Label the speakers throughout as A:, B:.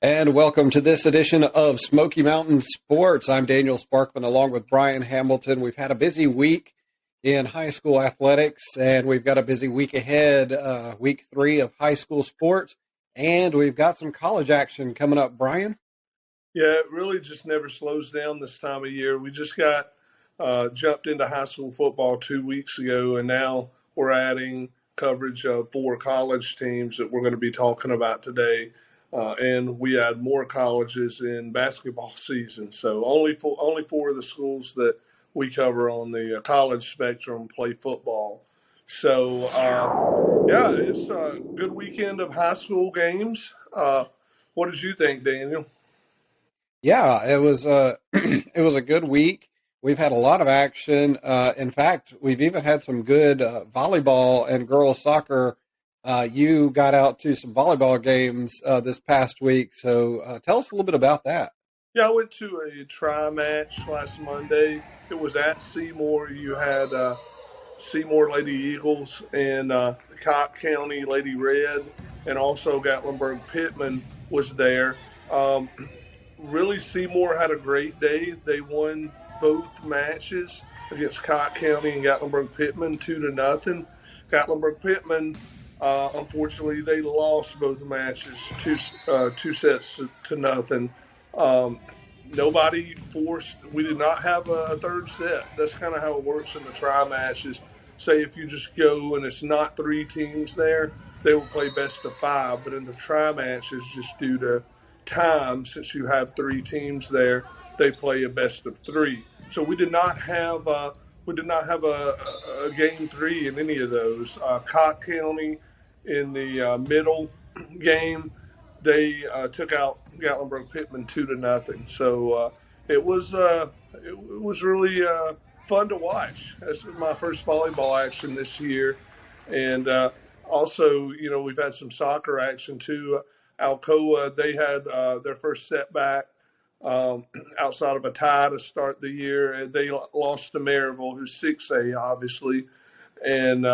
A: And welcome to this edition of Smoky Mountain Sports. I'm Daniel Sparkman along with Brian Hamilton. We've had a busy week in high school athletics, and we've got a busy week ahead, week 3 of high school sports, and we've got some college action coming up. Brian?
B: Yeah, it really just never slows down this time of year. We just got jumped into high school football 2 weeks ago, and now we're adding coverage of 4 college teams that we're going to be talking about today. And we add more colleges in basketball season. So only 4 of the schools that we cover on the college spectrum play football. So, yeah, it's a good weekend of high school games. What did you think, Daniel?
A: Yeah, it was it was a good week. We've had a lot of action. In fact, we've even had some good volleyball and girls soccer. You got out to some volleyball games this past week, so tell us a little bit about that.
B: Yeah, I went to a tri-match last Monday. It was at Seymour. You had Seymour Lady Eagles and the Cocke County Lady Red, and also Gatlinburg Pittman was there. Really, Seymour had a great day. They won both matches against Cocke County and Gatlinburg Pittman 2-0. Gatlinburg Pittman, unfortunately, they lost both matches, two sets to nothing. Nobody forced. We did not have a third set. That's kind of how it works in the tri matches. Say if you just go and it's not 3 teams there, they will play best of 5. But in the tri matches, just due to time, since you have 3 teams there, they play a best of 3. So we did not have a game 3 in any of those. Cocke County in the middle game, they took out Gatlinburg Pittman 2-0. So it was really fun to watch. This was my first volleyball action this year, and also we've had some soccer action too. Alcoa, they had their first setback outside of a tie to start the year, and they lost to Maryville, who's 6A obviously, and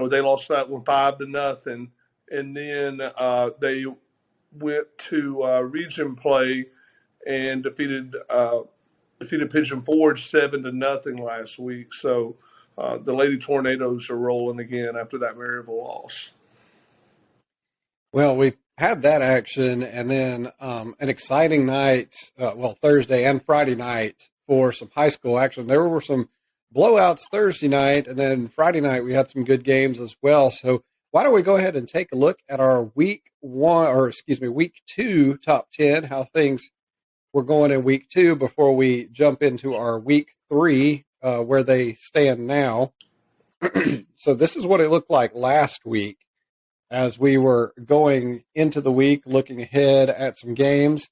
B: they lost that one 5-0. And then they went to region play and defeated Pigeon Forge 7-0 last week. So the Lady Tornadoes are rolling again after that Maryville loss.
A: Well, we've had that action, and then an exciting night, Thursday and Friday night for some high school action. There were some blowouts Thursday night, and then Friday night we had some good games as well. So why don't we go ahead and take a look at our week 2 top 10, how things were going in week 2 before we jump into our week 3, where they stand now. So this is what it looked like last week as we were going into the week, looking ahead at some games.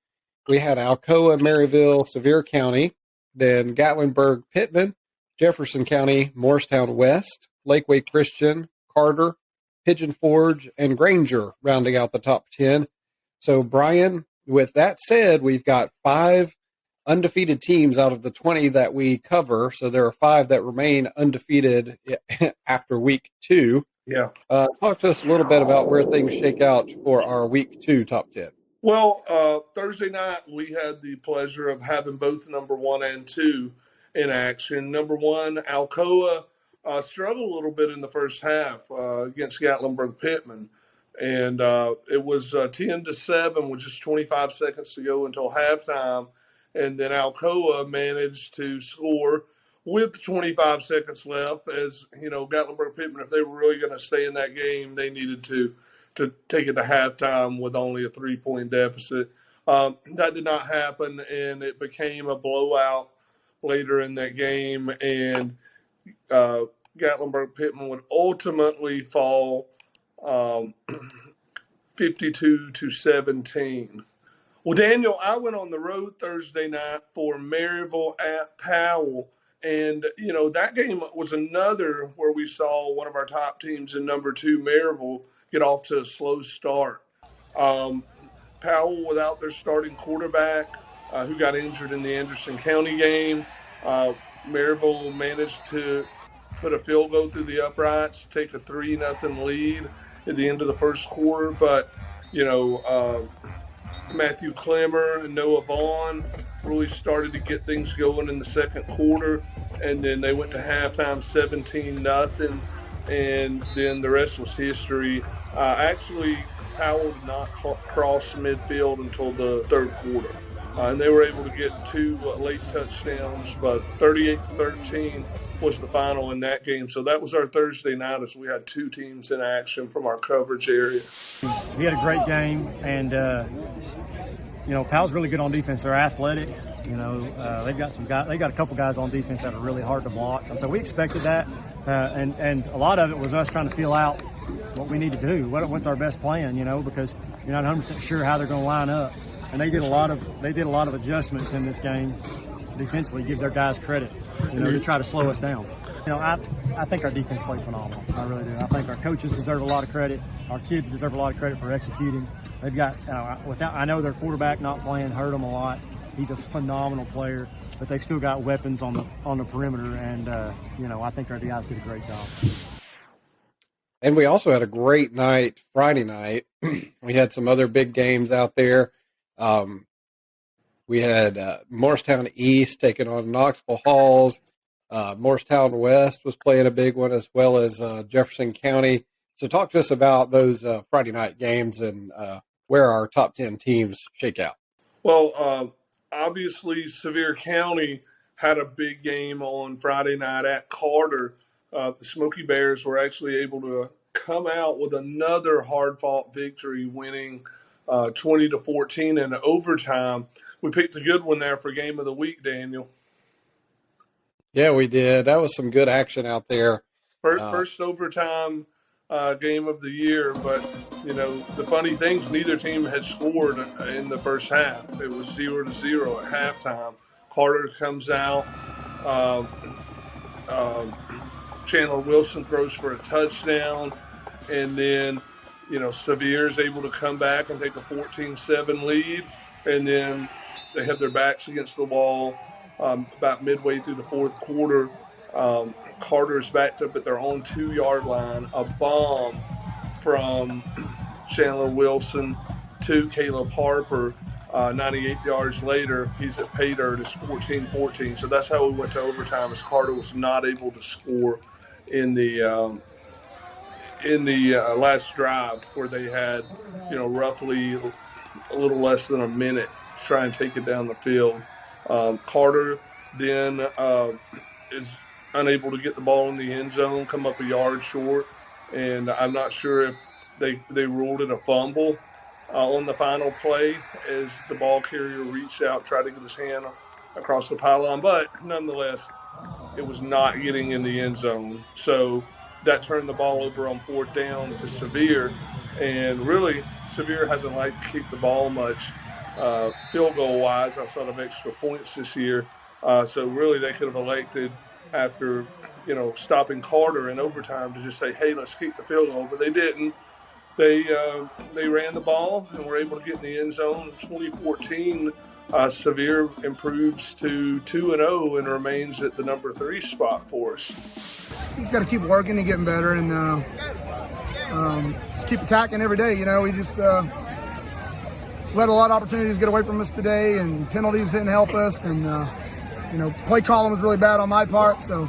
A: We had Alcoa, Maryville, Sevier County, then Gatlinburg, Pittman, Jefferson County, Morristown West, Lakeway Christian, Carter, Pigeon Forge, and Granger rounding out the top 10. So, Brian, with that said, we've got 5 undefeated teams out of the 20 that we cover. So there are 5 that remain undefeated after week 2.
B: Yeah.
A: Talk to us a little bit about where things shake out for our week 2 top 10.
B: Well, Thursday night we had the pleasure of having both number 1 and 2 in action. Number 1, Alcoa, struggled a little bit in the first half against Gatlinburg Pittman. And it was 10-7 with just 25 seconds to go until halftime. And then Alcoa managed to score with 25 seconds left. As Gatlinburg Pittman, if they were really going to stay in that game, they needed to take it to halftime with only a 3-point deficit. That did not happen, and it became a blowout later in that game. And Gatlinburg Pittman would ultimately fall 52-17. Well, Daniel, I went on the road Thursday night for Maryville at Powell. And, that game was another where we saw one of our top teams in number 2, Maryville, get off to a slow start. Powell, without their starting quarterback, who got injured in the Anderson County game, Maryville managed to put a field goal through the uprights, take a 3-0 lead at the end of the first quarter. But You know, Matthew Clemmer and Noah Vaughn really started to get things going in the second quarter, and then they went to halftime 17-0, and then the rest was history. Actually, Powell did not cross midfield until the third quarter, and they were able to get two late touchdowns, but 38-13 was the final in that game. So that was our Thursday night, as we had two teams in action from our coverage area.
C: We had a great game, and Powell's really good on defense. They're athletic. They've got some guys. They got a couple guys on defense that are really hard to block, and so we expected that. And a lot of it was us trying to feel out what we need to do. What's our best plan? Because you're not 100% sure how they're going to line up. And they did a lot of adjustments in this game defensively. Give their guys credit, to try to slow us down. I think our defense played phenomenal. I really do. I think our coaches deserve a lot of credit. Our kids deserve a lot of credit for executing. They've got I know their quarterback not playing hurt them a lot. He's a phenomenal player, but they've still got weapons on the perimeter, and I think our guys did a great job.
A: And we also had a great night Friday night. We had some other big games out there. We had Morristown East taking on Knoxville Halls. Morristown West was playing a big one, as well as Jefferson County. So talk to us about those Friday night games and where our top 10 teams shake out.
B: Well, obviously Sevier County had a big game on Friday night at Carter. The Smoky Bears were actually able to come out with another hard-fought victory, winning 20-14 in overtime. We picked a good one there for Game of the Week, Daniel.
A: Yeah, we did. That was some good action out there.
B: First overtime game of the year, but, the funny thing is neither team had scored in the first half. It was 0-0 at halftime. Carter comes out. Chandler Wilson throws for a touchdown, and then, Sevier is able to come back and take a 14-7 lead, and then they have their backs against the wall about midway through the fourth quarter. Carter is backed up at their own 2-yard line. A bomb from Chandler Wilson to Caleb Harper. 98 yards later, he's at pay dirt. It's 14-14. So that's how we went to overtime, as Carter was not able to score in the last drive, where they had, roughly a little less than a minute to try and take it down the field. Carter then is unable to get the ball in the end zone, come up a yard short, and I'm not sure if they ruled it a fumble on the final play, as the ball carrier reached out, tried to get his hand across the pylon, but nonetheless, it was not getting in the end zone. So that turned the ball over on fourth down to Sevier, and really, Sevier hasn't liked to keep the ball much field goal-wise outside of extra points this year. So really, they could have elected, after stopping Carter in overtime, to just say, hey, let's keep the field goal, but they didn't. They ran the ball and were able to get in the end zone. In 2014, Sevier improves to 2-0 and remains at the number 3 spot for us.
D: He's got to keep working and getting better, and just keep attacking every day. We just let a lot of opportunities get away from us today, and penalties didn't help us, and play calling was really bad on my part. So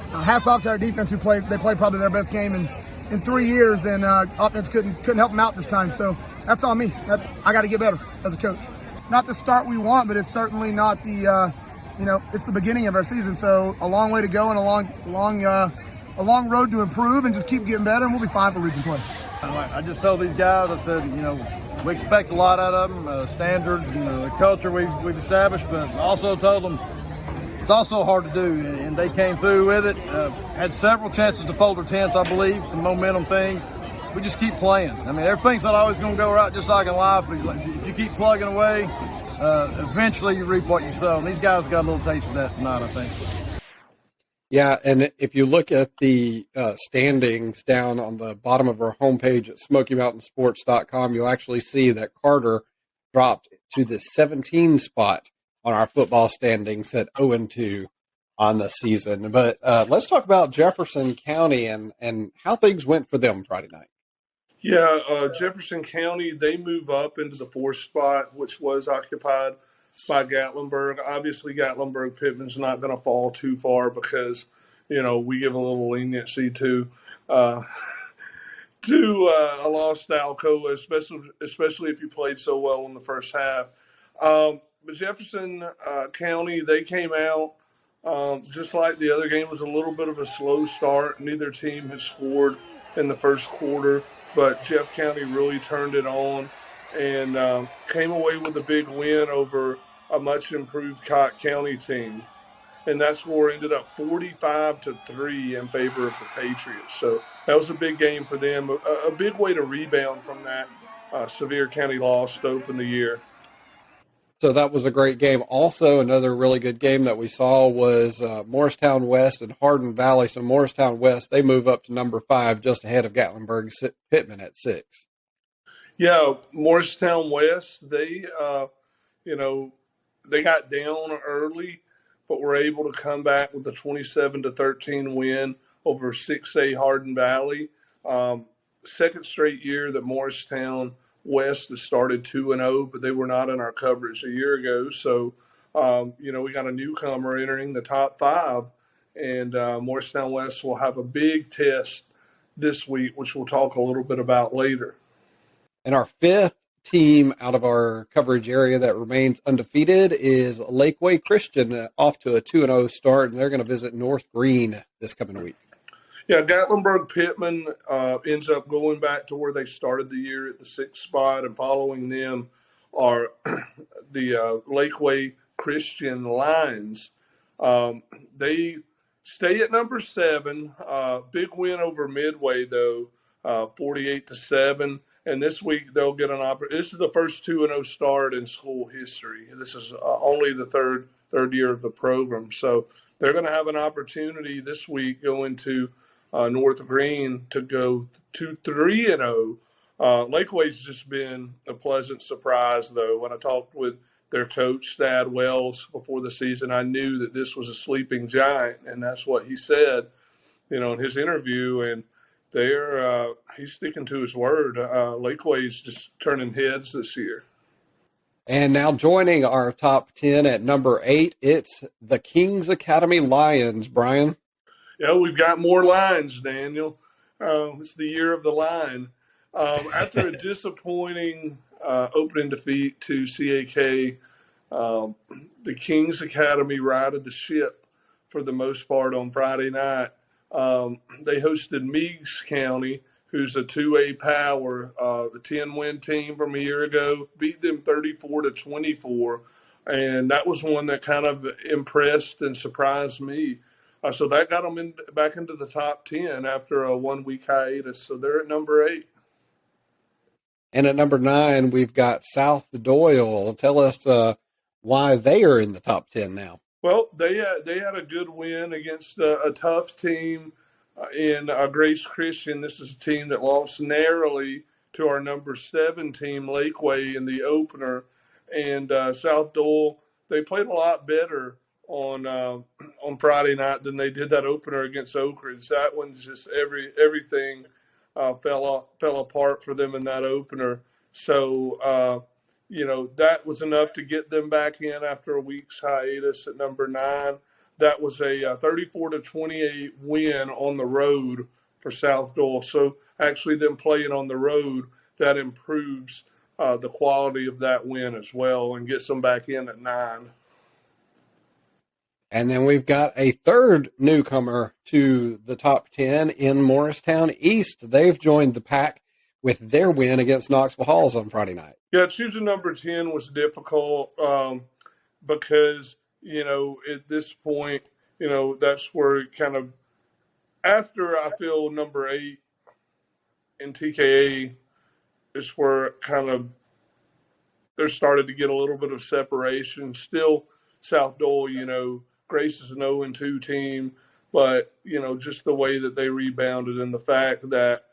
D: hats off to our defense, who played probably their best game in 3 years, and offense couldn't help them out this time. So that's on me. I got to get better as a coach. Not the start we want, but it's certainly not the it's the beginning of our season. So a long way to go, and a long road to improve, and just keep getting better, and we'll be fine for region play.
E: I just told these guys, I said, we expect a lot out of them, standards, the culture we've established, but also told them it's also hard to do, and they came through with it. Had several chances to fold their tents, I believe, some momentum things. We just keep playing. Everything's not always going to go right, just like in life, but if you keep plugging away, eventually you reap what you sow. And these guys got a little taste of that tonight, I think.
A: Yeah, and if you look at the standings down on the bottom of our homepage at SmokyMountainSports.com, you'll actually see that Carter dropped to the 17 spot on our football standings at 0-2 on the season. But let's talk about Jefferson County and how things went for them Friday night.
B: Yeah, Jefferson County, they move up into the fourth spot, which was occupied by Gatlinburg. Obviously, Gatlinburg Pittman's not going to fall too far because, we give a little leniency uh, to a lost Alcoa, especially if you played so well in the first half. But Jefferson County, they came out just like the other game, was a little bit of a slow start. Neither team had scored in the first quarter, but Jeff County really turned it on and came away with a big win over a much improved Cocke County team. And that score ended up 45-3 in favor of the Patriots. So that was a big game for them, a big way to rebound from that Sevier County loss to open the year.
A: So that was a great game. Also, another really good game that we saw was Morristown West and Hardin Valley. So Morristown West, they move up to number 5, just ahead of Gatlinburg Pittman at 6.
B: Yeah, Morristown West, they got down early, but were able to come back with a 27-13 win over 6A Hardin Valley. Second straight year that Morristown West has started 2-0, but they were not in our coverage a year ago. So, we got a newcomer entering the top 5, and Morristown West will have a big test this week, which we'll talk a little bit about later.
A: And our 5th team out of our coverage area that remains undefeated is Lakeway Christian, off to a 2-0 start, and they're going to visit North Green this coming week.
B: Yeah, Gatlinburg Pittman ends up going back to where they started the year at the 6th spot, and following them are the Lakeway Christian Lions. They stay at number 7. Big win over Midway, though, 48-7. And this week they'll get an opportunity. This is the first 2-0 start in school history. This is only the third year of the program. So they're going to have an opportunity this week going to North Green to go to 3-0. Lakeway's just been a pleasant surprise, though. When I talked with their coach, Thad Wells, before the season, I knew that this was a sleeping giant, and that's what he said, in his interview. And he's sticking to his word. Lakeway's just turning heads this year.
A: And now joining our top 10 at number 8, it's the Kings Academy Lions, Brian.
B: Yeah, we've got more Lions, Daniel. It's the year of the Lion. After a disappointing opening defeat to CAK, the Kings Academy righted the ship for the most part on Friday night. They hosted Meigs County, who's a 2A power, the 10-win team from a year ago, beat them 34-24, and that was one that kind of impressed and surprised me. So that got them back into the top 10 after a 1-week hiatus. So they're at number 8.
A: And at number 9, we've got South Doyle. Tell us why they are in the top 10 now.
B: Well, they had a good win against a tough team in Grace Christian. This is a team that lost narrowly to our number 7 team, Lakeway, in the opener. And South Doyle, they played a lot better on Friday night than they did that opener against Oak Ridge. That one's just everything fell apart for them in that opener. So that was enough to get them back in after a week's hiatus at number 9. That was a 34-28 win on the road for South Doyle. So actually them playing on the road, that improves the quality of that win as well and gets them back in at 9.
A: And then we've got a third newcomer to the top 10 in Morristown East. They've joined the pack with their win against Knoxville Halls on Friday night.
B: Yeah, choosing number 10 was difficult because, at this point, that's where kind of after I feel number 8 in TKA is where kind of there started to get a little bit of separation. Still, South Doyle, Grace is an 0-2 team, but, just the way that they rebounded and the fact that,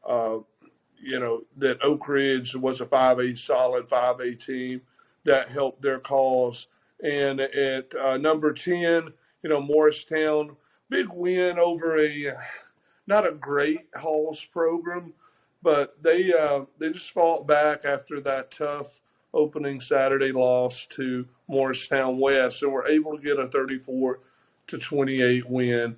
B: that Oak Ridge was a solid 5A team, that helped their cause. And at number 10, Morristown, big win over not a great Halls program, but they just fought back after that tough opening Saturday loss to Morristown West, and were able to get a 34-28 win.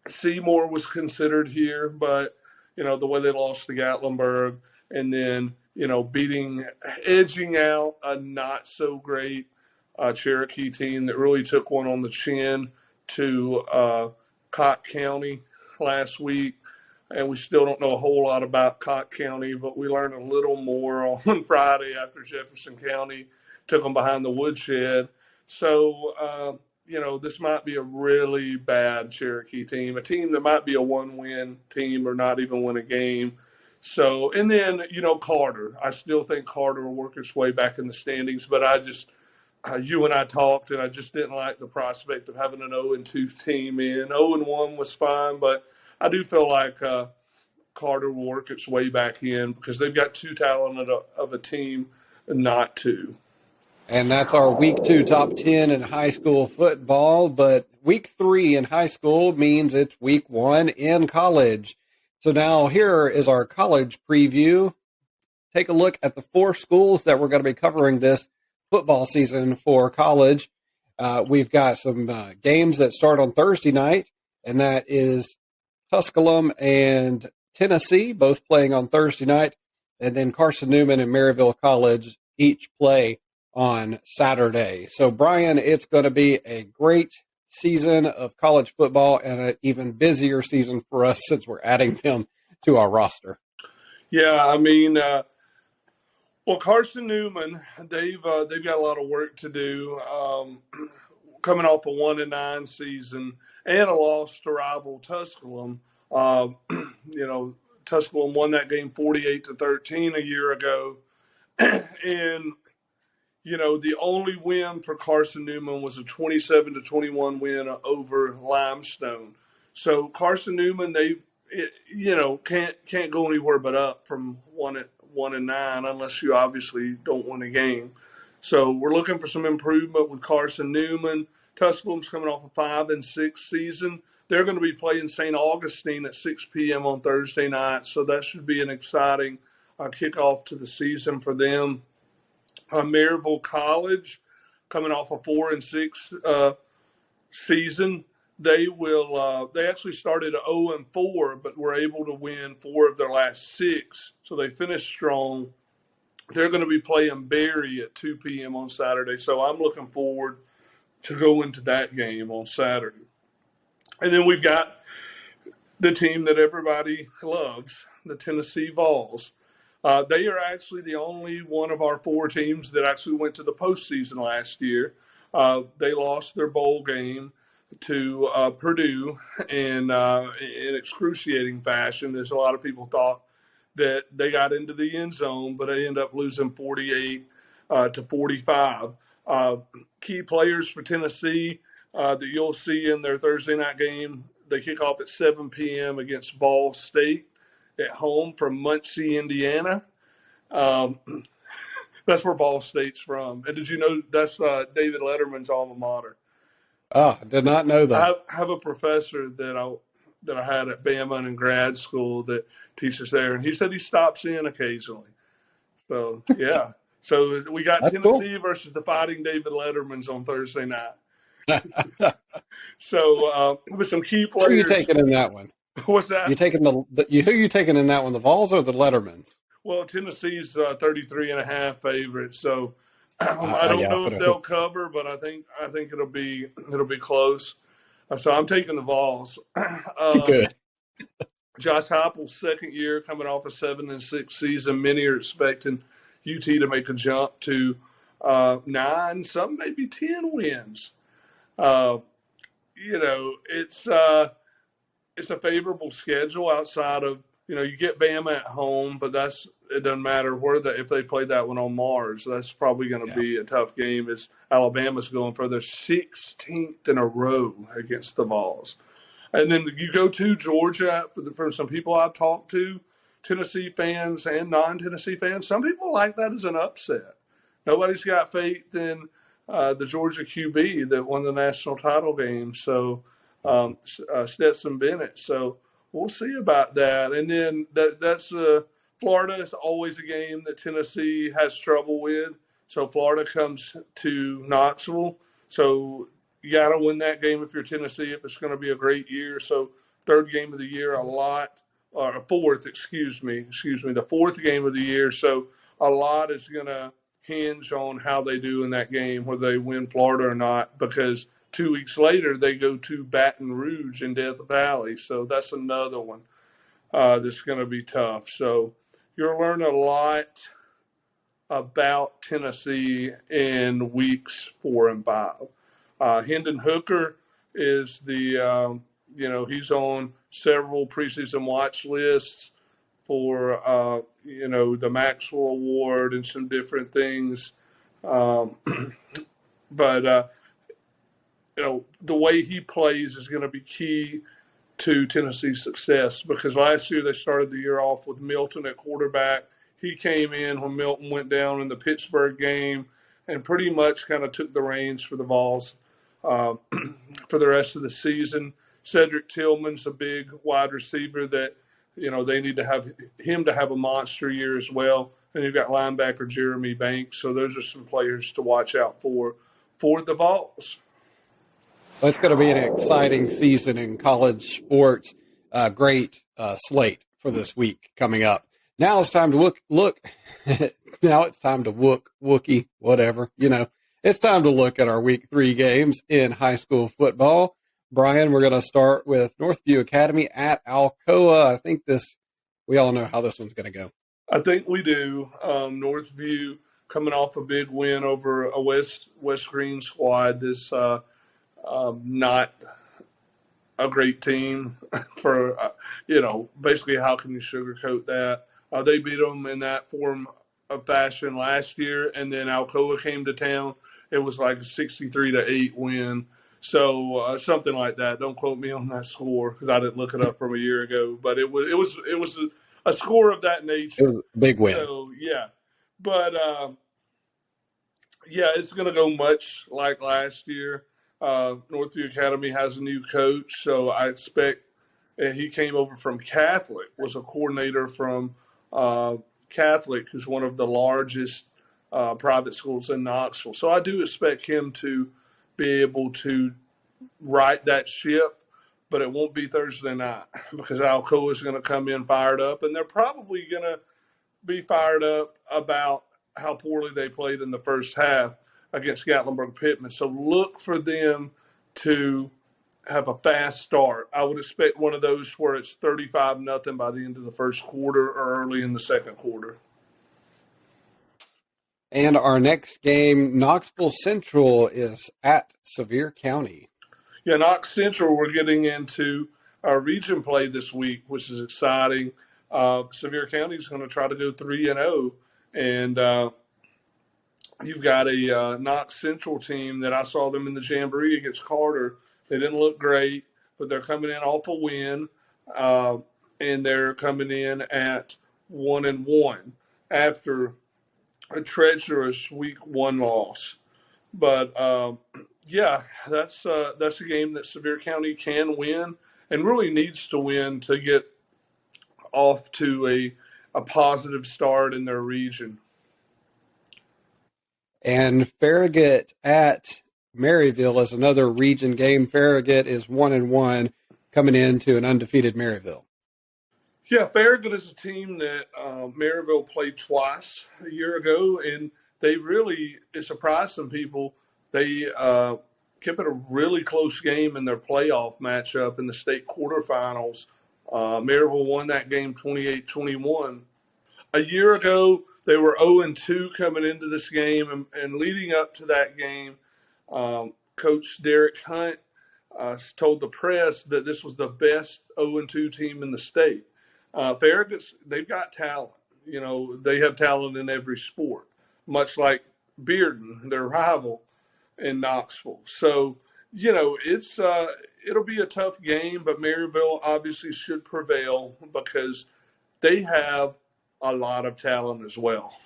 B: Seymour was considered here, but the way they lost to Gatlinburg, and then edging out a not so great Cherokee team that really took one on the chin to Cocke County last week. And we still don't know a whole lot about Cocke County, but we learned a little more on Friday after Jefferson County took them behind the woodshed. So, this might be a really bad Cherokee team, a team that might be a one-win team or not even win a game. So, and then, Carter. I still think Carter will work its way back in the standings, but you and I talked, and I just didn't like the prospect of having an 0-2 team in. 0-1 was fine, but I do feel like Carter will work its way back in because they've got too talented of a team not to.
A: And that's our week 2 top 10 in high school football. But week 3 in high school means it's week 1 in college. So now here is our college preview. Take a look at the 4 schools that we're going to be covering this football season for college. We've got some games that start on Thursday night, and that is Tusculum and Tennessee, both playing on Thursday night, and then Carson Newman and Maryville College each play on Saturday. So, Brian, it's going to be a great season of college football and an even busier season for us since we're adding them to our roster.
B: Yeah, I mean, Carson Newman, they've got a lot of work to do, coming off a 1-9 season and a loss to rival Tusculum. Tusculum won that game 48-13 a year ago, and the only win for Carson Newman was a 27-21 win over Limestone. So Carson Newman, can't go anywhere but up from 1-9 unless you obviously don't win a game. So we're looking for some improvement with Carson Newman. Tusculum's coming off a 5-6 season. They're going to be playing St. Augustine at 6 p.m. on Thursday night, so that should be an exciting kickoff to the season for them. Maryville College, coming off a 4-6 season, they actually started at 0-4, but were able to win 4 of their last 6, so they finished strong. They're going to be playing Berry at 2 p.m. on Saturday, so I'm looking forward to go into that game on Saturday. And then we've got the team that everybody loves, the Tennessee Vols. They are actually the only one of our 4 teams that actually went to the postseason last year. They lost their bowl game to Purdue in excruciating fashion, as a lot of people thought that they got into the end zone, but they ended up losing 48-45. Key players for Tennessee that you'll see in their Thursday night game, they kick off at 7 p.m. against Ball State at home from Muncie, Indiana. That's where Ball State's from. And did you know that's David Letterman's alma mater?
A: Oh, I did not know that.
B: I have a professor that I had at Bama in grad school that teaches there, and he said he stops in occasionally. So, yeah. So we got
A: That's
B: Tennessee
A: cool.
B: versus the Fighting David Lettermans on Thursday night. So with some key players.
A: Who are you taking in that one?
B: What's that?
A: You taking who are you taking in that one? The Vols or the Lettermans?
B: Well, Tennessee's 33.5 favorite, so I don't know if they'll cover, but I think it'll be close. So I'm taking the Vols.
A: Good.
B: Josh Heupel's second year, coming off a 7-6 season. Many are expecting UT to make a jump to 9, some maybe 10 wins. It's a favorable schedule outside of, you get Bama at home, but it doesn't matter if they play that one on Mars. That's probably going to be a tough game, as Alabama's going for their 16th in a row against the Vols. And then you go to Georgia, from some people I've talked to, Tennessee fans and non-Tennessee fans, some people like that as an upset. Nobody's got faith in the Georgia QB that won the national title game, so Stetson Bennett. So we'll see about that. And then that's Florida is always a game that Tennessee has trouble with. So Florida comes to Knoxville. So you got to win that game if you're Tennessee, if it's going to be a great year. So third game of the year, or fourth, excuse me, the fourth game of the year. So a lot is going to hinge on how they do in that game, whether they win Florida or not, because 2 weeks later they go to Baton Rouge in Death Valley. So that's another one that's going to be tough. So you'll learn a lot about Tennessee in weeks 4 and 5. Hendon Hooker is he's on several preseason watch lists for, the Maxwell Award and some different things. But the way he plays is going to be key to Tennessee's success, because last year they started the year off with Milton at quarterback. He came in when Milton went down in the Pittsburgh game and pretty much kind of took the reins for the Vols for the rest of the season. Cedric Tillman's a big wide receiver that, they need to have him to have a monster year as well. And you've got linebacker Jeremy Banks. So those are some players to watch out for the Vols.
A: Well, it's going to be an exciting season in college sports. Great slate for this week coming up. Now it's time to look. Now it's time to Wookie, whatever. It's time to look at our week 3 games in high school football. Brian, we're going to start with Northview Academy at Alcoa. I think we all know how this one's going to go.
B: I think we do. Northview coming off a big win over a West Green squad. This not a great team for, basically how can you sugarcoat that? They beat them in that form of fashion last year, and then Alcoa came to town. It was like a 63-8 win. So something like that. Don't quote me on that score because I didn't look it up from a year ago. But it was a score of that nature.
A: It was a big win.
B: So yeah, but it's going to go much like last year. Northview Academy has a new coach, so I expect he came over from Catholic. Was a coordinator from Catholic, who's one of the largest private schools in Knoxville. So I do expect him to be able to right that ship, but it won't be Thursday night because Alcoa is going to come in fired up, and they're probably going to be fired up about how poorly they played in the first half against Gatlinburg-Pittman. So look for them to have a fast start. I would expect one of those where it's 35-0 by the end of the first quarter or early in the second quarter.
A: And our next game, Knoxville Central, is at Sevier County.
B: Yeah, Knox Central, we're getting into our region play this week, which is exciting. Sevier County is going to try to go 3-0, and you've got a Knox Central team that I saw them in the Jamboree against Carter. They didn't look great, but they're coming in off a win, and they're coming in at 1-1 after a treacherous week 1 loss. But that's a game that Sevier County can win and really needs to win to get off to a positive start in their region.
A: And Farragut at Maryville is another region game. Farragut is 1-1 coming into an undefeated Maryville.
B: Yeah, Farragut is a team that Maryville played twice a year ago, and they really, it surprised some people. They kept it a really close game in their playoff matchup in the state quarterfinals. Maryville won that game 28-21. A year ago, they were 0-2 coming into this game, and leading up to that game, Coach Derek Hunt told the press that this was the best 0-2 team in the state. Farragut, they've got talent. They have talent in every sport, much like Bearden, their rival in Knoxville. So, it'll be a tough game, but Maryville obviously should prevail because they have a lot of talent as well.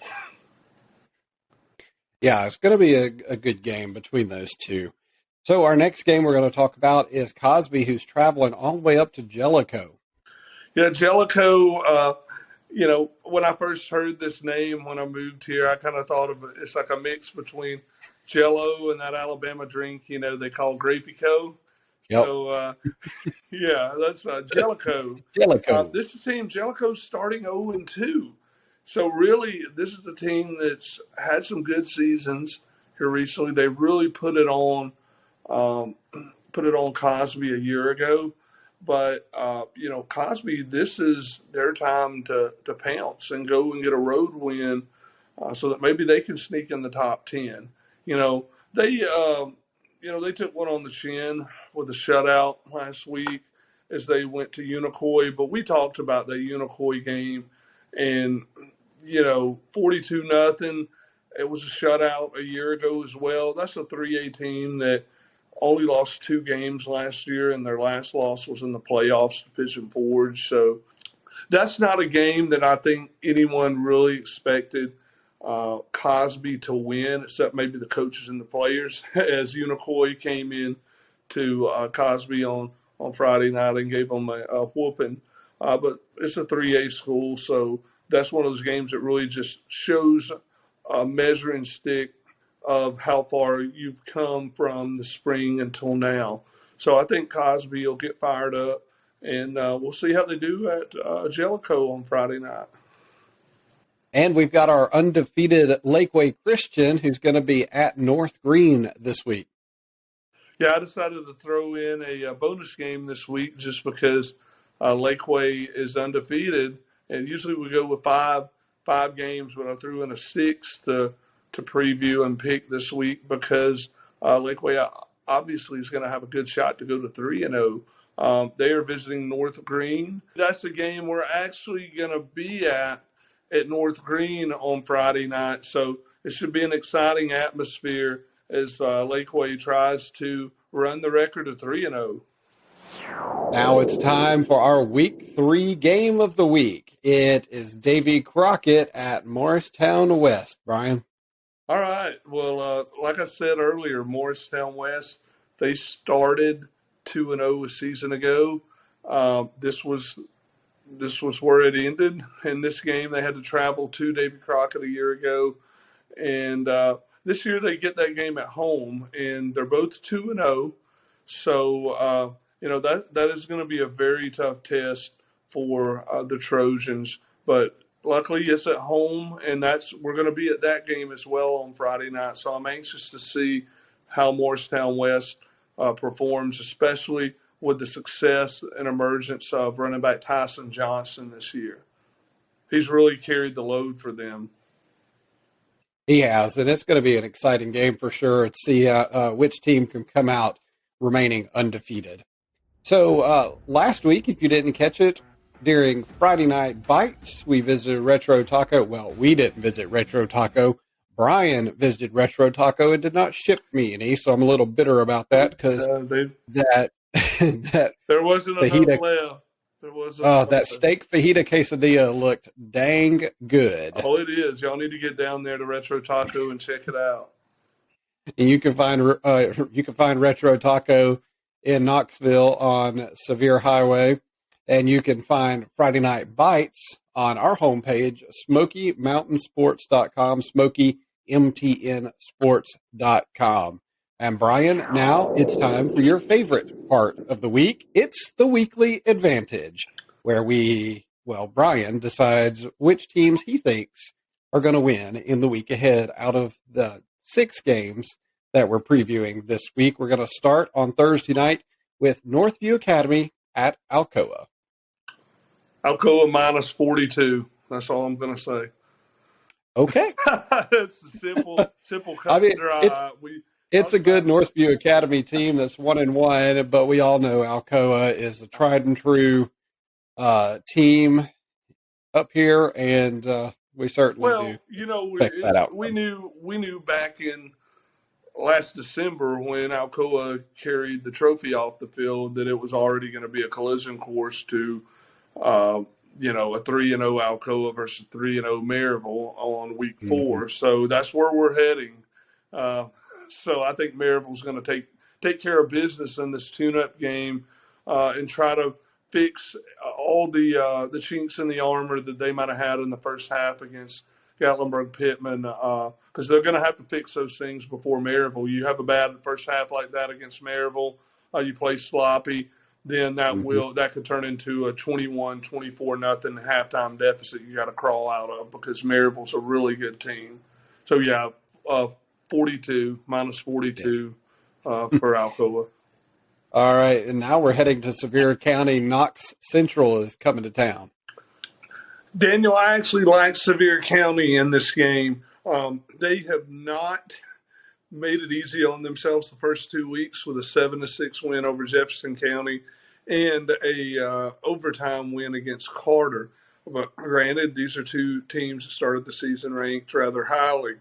A: Yeah, it's going to be a good game between those two. So our next game we're going to talk about is Cosby, who's traveling all the way up to Jellicoe.
B: Yeah, Jellicoe. When I first heard this name when I moved here, I kind of thought of it. It's like a mix between Jello and that Alabama drink, they call Grapey-Co.
A: Yep.
B: So, yeah, that's Jellicoe.
A: Jellicoe.
B: This is a team, Jellicoe's starting 0-2. So, really, this is a team that's had some good seasons here recently. They really put it on Cosby a year ago. But, Cosby, this is their time to pounce and go and get a road win so that maybe they can sneak in the top 10. They took one on the chin with a shutout last week as they went to Unicoi. But we talked about the Unicoi game and, 42-0. It was a shutout a year ago as well. That's a 3A team that only lost 2 games last year, and their last loss was in the playoffs to Pigeon Forge. So that's not a game that I think anyone really expected Cosby to win, except maybe the coaches and the players, as Unicoi came in to Cosby on Friday night and gave them a whooping. But it's a 3A school, so that's one of those games that really just shows a measuring stick of how far you've come from the spring until now. So I think Cosby will get fired up, and we'll see how they do at Jellicoe on Friday night.
A: And we've got our undefeated Lakeway Christian who's going to be at North Green this week.
B: Yeah, I decided to throw in a bonus game this week just because Lakeway is undefeated, and usually we go with five games, but I threw in a 6th to preview and pick this week because Lakeway obviously is going to have a good shot to go to 3-0. They are visiting North Green. That's the game we're actually going to be at North Green on Friday night. So it should be an exciting atmosphere as Lakeway tries to run the record of 3-0.
A: Now it's time for our Week 3 game of the week. It is Davy Crockett at Morristown West. Brian?
B: All right. Well, like I said earlier, Morristown West, they started 2-0 a season ago. This was where it ended. In this game, they had to travel to Davy Crockett a year ago. And this year they get that game at home, and they're both 2-0. So, that is going to be a very tough test for the Trojans. But luckily, it's at home, and we're going to be at that game as well on Friday night. So I'm anxious to see how Morristown West performs, especially with the success and emergence of running back Tyson Johnson this year. He's really carried the load for them.
A: He has, and it's going to be an exciting game for sure to see which team can come out remaining undefeated. So last week, if you didn't catch it, during Friday Night Bites, we visited Retro Taco. Well, we didn't visit Retro Taco. Brian visited Retro Taco and did not ship me any, so I'm a little bitter about that because that
B: there wasn't enough left. There wasn't.
A: That steak fajita quesadilla looked dang good.
B: Oh, it is. Y'all need to get down there to Retro Taco and check it out.
A: And you can find Retro Taco in Knoxville on Sevier Highway. And you can find Friday Night Bites on our homepage, SmokyMountainSports.com, SmokyMTNSports.com. And Brian, now it's time for your favorite part of the week. It's the Weekly Advantage, where Brian decides which teams he thinks are going to win in the week ahead out of the 6 games that we're previewing this week. We're going to start on Thursday night with Northview Academy at Alcoa.
B: Alcoa minus 42. That's all I'm going to say.
A: Okay.
B: It's a simple cut and dry.
A: It's a good Northview Academy team that's 1-1, but we all know Alcoa is a tried and true team up here, and we certainly
B: we knew back in last December when Alcoa carried the trophy off the field that it was already going to be a collision course to a 3-0 Alcoa versus 3-0 Maryville on week 4. So that's where we're heading. So I think Maryville's going to take care of business in this tune-up game and try to fix all the chinks in the armor that they might have had in the first half against Gatlinburg Pittman, because they're going to have to fix those things before Maryville. You have a bad first half like that against Maryville, you play sloppy, then that could turn into a 21-24 nothing halftime deficit you got to crawl out of, because Maryville's a really good team. So yeah, 42 minus 42 for Alcoa.
A: All right, and now we're heading to Sevier County. Knox Central is coming to town.
B: Daniel, I actually like Sevier County in this game. They have not made it easy on themselves the first 2 weeks with a 7-6 win over Jefferson County and a overtime win against Carter. But granted, these are two teams that started the season ranked rather highly.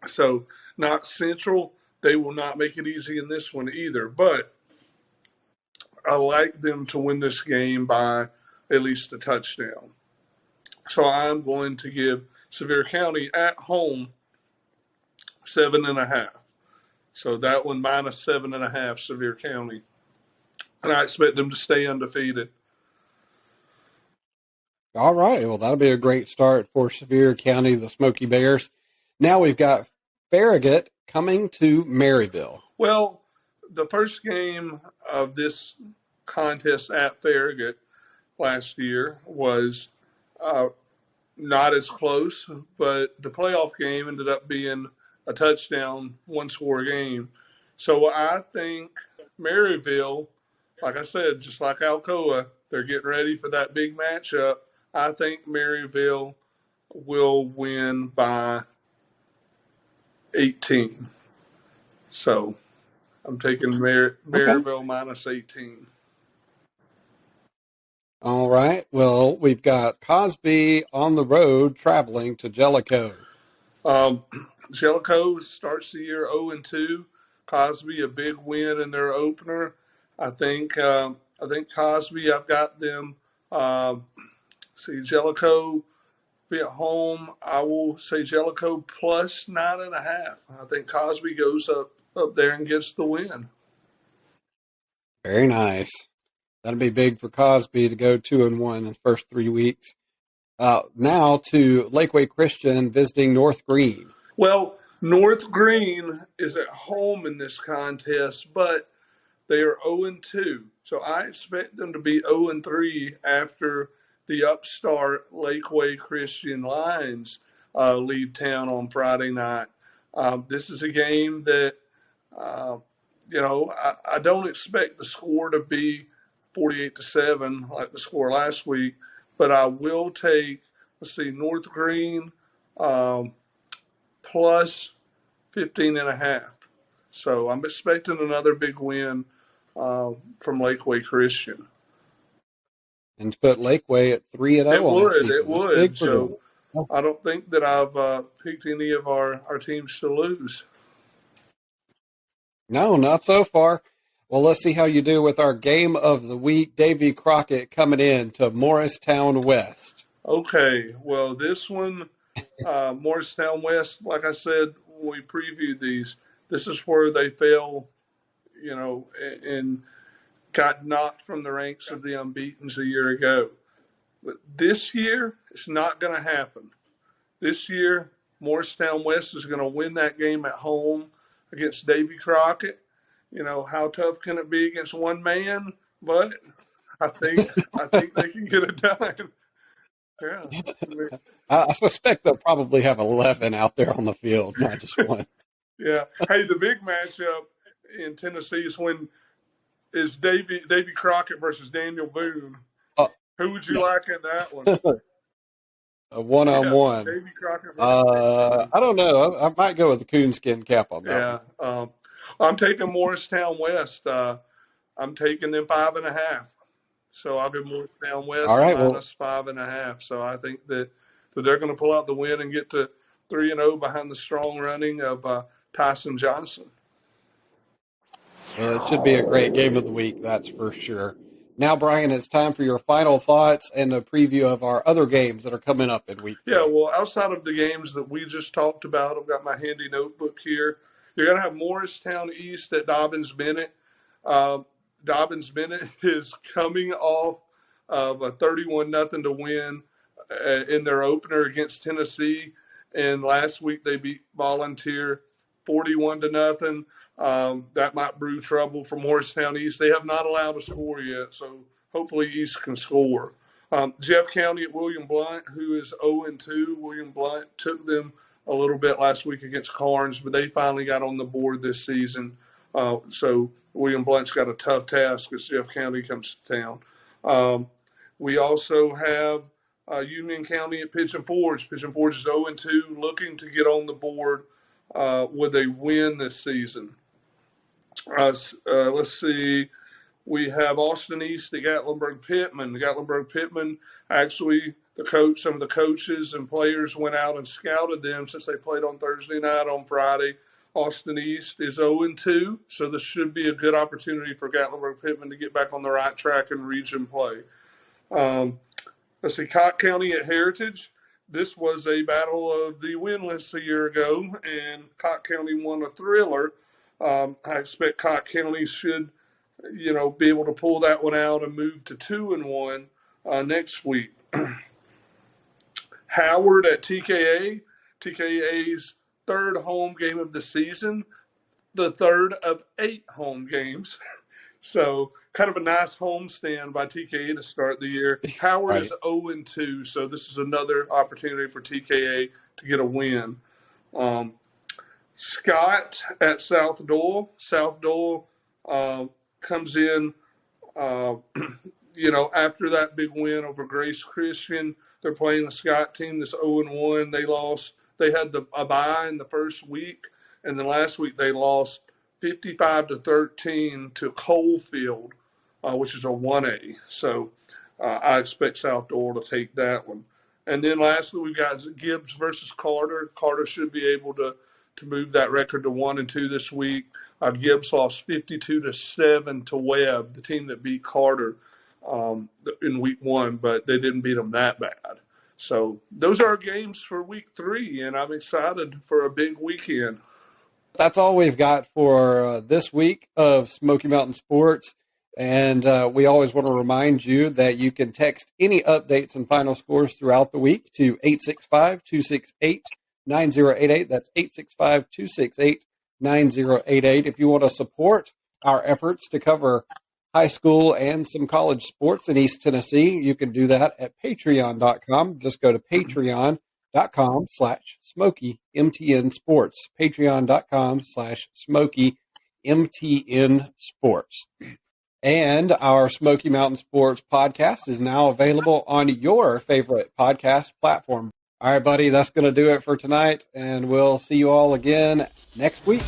B: So Knox Central, they will not make it easy in this one either. But I like them to win this game by at least a touchdown. So I'm going to give Sevier County at home 7.5. So that one minus 7.5, Sevier County. And I expect them to stay undefeated.
A: All right. Well, that'll be a great start for Sevier County, the Smoky Bears. Now we've got Farragut coming to Maryville.
B: Well, the first game of this contest at Farragut last year was not as close, but the playoff game ended up being a touchdown, one-score game. So I think Maryville, like I said, just like Alcoa, they're getting ready for that big matchup. I think Maryville will win by 18. So I'm taking Maryville minus 18.
A: All right. Well, we've got Cosby on the road traveling to Jellicoe.
B: Jellicoe starts the year 0-2. Cosby, a big win in their opener. I think Cosby, I've got them. Jellicoe be at home. I will say Jellicoe plus 9.5. I think Cosby goes up there and gets the win.
A: Very nice. That'll be big for Cosby to go 2-1 in the first 3 weeks. Now to Lakeway Christian visiting North Green.
B: Well, North Green is at home in this contest, but they are 0-2. So I expect them to be 0-3 after the upstart Lakeway Christian Lions leave town on Friday night. This is a game that, I don't expect the score to be 48-7 like the score last week, but I will take, North Green plus 15.5. So I'm expecting another big win from Lakeway Christian.
A: And to put Lakeway at 3-0.
B: It would. So I don't think that I've picked any of our teams to lose.
A: No, not so far. Well, let's see how you do with our game of the week. Davy Crockett coming in to Morristown West.
B: Okay. Well, this one, Morristown West, like I said when we previewed these, this is where they fell, and got knocked from the ranks of the unbeatens a year ago. But this year, it's not going to happen. This year, Morristown West is going to win that game at home against Davy Crockett. How tough can it be against one man? But I think they can get it done. Yeah.
A: I suspect they'll probably have 11 out there on the field, not just one.
B: Yeah. Hey, the big matchup in Tennessee is Davy Crockett versus Daniel Boone. Who would you like in that one?
A: A one-on-one.
B: Davy Crockett.
A: I don't know. I might go with the coonskin cap on that.
B: Yeah. I'm taking Morristown West. I'm taking them 5.5. So I'll go Morristown West minus 5.5. So I think that they're going to pull out the win and get to 3-0 behind the strong running of Tyson Johnson.
A: Well, it should be a great game of the week, that's for sure. Now, Brian, it's time for your final thoughts and a preview of our other games that are coming up in week 3.
B: Yeah, well, outside of the games that we just talked about, I've got my handy notebook here. You're going to have Morristown East at Dobbins Bennett. Dobbins Bennett is coming off of a 31-0 to win in their opener against Tennessee. And last week they beat Volunteer 41-0. That might brew trouble for Morristown East. They have not allowed a score yet, so hopefully East can score. Jeff County at William Blount, who is 0-2. William Blount took them a little bit last week against Carnes, but they finally got on the board this season. So William Blount's got a tough task as Jeff County comes to town. We also have Union County at Pigeon Forge. Pigeon Forge is 0-2, looking to get on the board with a win this season. Let's see. We have Austin East at Gatlinburg-Pittman. The Gatlinburg-Pittman, actually, some of the coaches and players went out and scouted them since they played on Thursday night on Friday. Austin East is 0-2, so this should be a good opportunity for Gatlinburg-Pittman to get back on the right track in region play. Let's see, Cocke County at Heritage. This was a battle of the winless a year ago, and Cocke County won a thriller. I expect Cocke County should, be able to pull that one out and move to 2-1 next week. Howard at TKA. TKA's third home game of the season, the third of 8 home games. So kind of a nice homestand by TKA to start the year. Howard is 0-2, so this is another opportunity for TKA to get a win. Scott at South Doyle. South Doyle comes in, after that big win over Grace Christian. They're playing the Scott team that's 0-1. They lost. They had a bye in the first week, and then last week they lost 55-13 to Coalfield, which is a 1A. So I expect South Doyle to take that one. And then lastly, we've got Gibbs versus Carter. Carter should be able to move that record to 1-2 this week. Gibbs lost 52-7 to Webb, the team that beat Carter in week 1, but they didn't beat them that bad. So those are our games for week 3, and I'm excited for a big weekend.
A: That's all we've got for this week of Smoky Mountain Sports. And we always want to remind you that you can text any updates and final scores throughout the week to 865-268-9088. That's 865-268-9088. If you want to support our efforts to cover high school and some college sports in East Tennessee, you can do that at patreon.com. Just go to patreon.com/SmokyMTN Sports. Patreon.com/SmokyMTN Sports. And our Smoky Mountain Sports podcast is now available on your favorite podcast platform. All right, buddy, that's going to do it for tonight, and we'll see you all again next week.